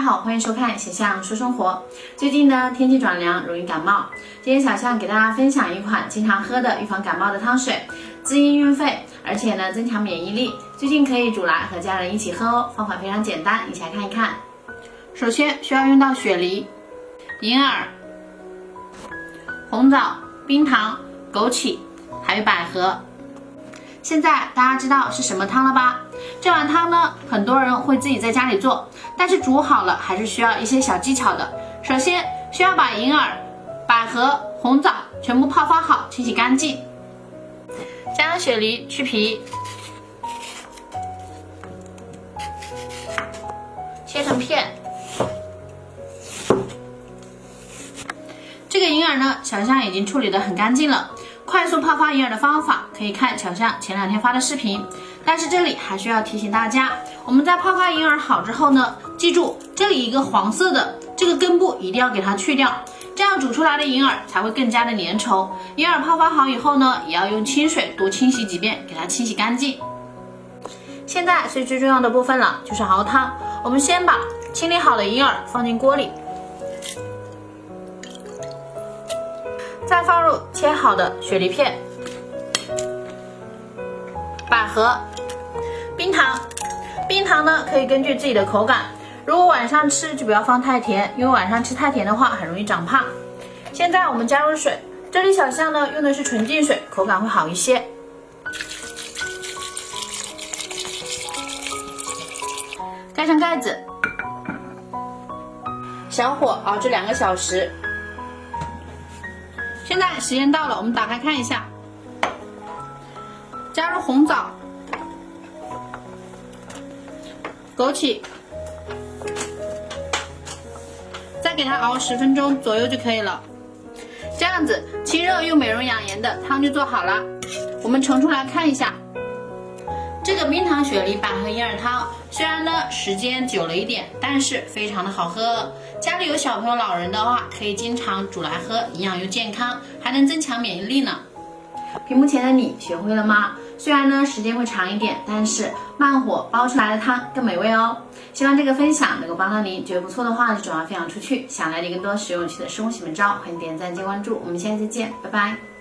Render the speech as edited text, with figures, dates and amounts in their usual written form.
好，欢迎收看小象说生活。最近呢，天气转凉，容易感冒。今天小象给大家分享一款经常喝的预防感冒的汤水，滋阴润肺，而且呢增强免疫力。最近可以煮来和家人一起喝哦，方法非常简单，一起来看一看。首先需要用到雪梨、银耳、红枣、冰糖、枸杞，还有百合。现在大家知道是什么汤了吧？这碗汤呢，很多人会自己在家里做，但是煮好了还是需要一些小技巧的。首先需要把银耳、百合、红枣全部泡发好，清洗干净，将雪梨去皮，切成片。这个银耳呢，小象已经处理得很干净了。快速泡发银耳的方法可以看小象前2天发的视频，但是这里还需要提醒大家，我们在泡发银耳好之后呢，记住这里一个黄色的这个根部一定要给它去掉，这样煮出来的银耳才会更加的粘稠。银耳泡发好以后呢，也要用清水多清洗几遍，给它清洗干净。现在是最重要的部分了，就是熬汤。我们先把清理好的银耳放进锅里，再放入切好的雪梨片、百合、冰糖。冰糖呢可以根据自己的口感，如果晚上吃就不要放太甜，因为晚上吃太甜的话很容易长胖。现在我们加入水，这里小象呢用的是纯净水，口感会好一些。盖上盖子，小火熬制2个小时。现在时间到了，我们打开看一下，加入红枣、枸杞，再给它熬10分钟左右就可以了。这样子清热又美容养颜的汤就做好了。我们盛出来看一下，这个冰糖雪梨百合银耳汤虽然呢时间久了一点，但是非常的好喝。家里有小朋友老人的话，可以经常煮来喝，营养又健康，还能增强免疫力呢。屏幕前的你学会了吗？虽然呢时间会长一点，但是慢火煲出来的汤更美味哦。希望这个分享能够帮到您，觉得不错的话就转发分享出去。想了解更多实用有趣的生活小妙招，欢迎点赞加关注。我们下期再见，拜拜。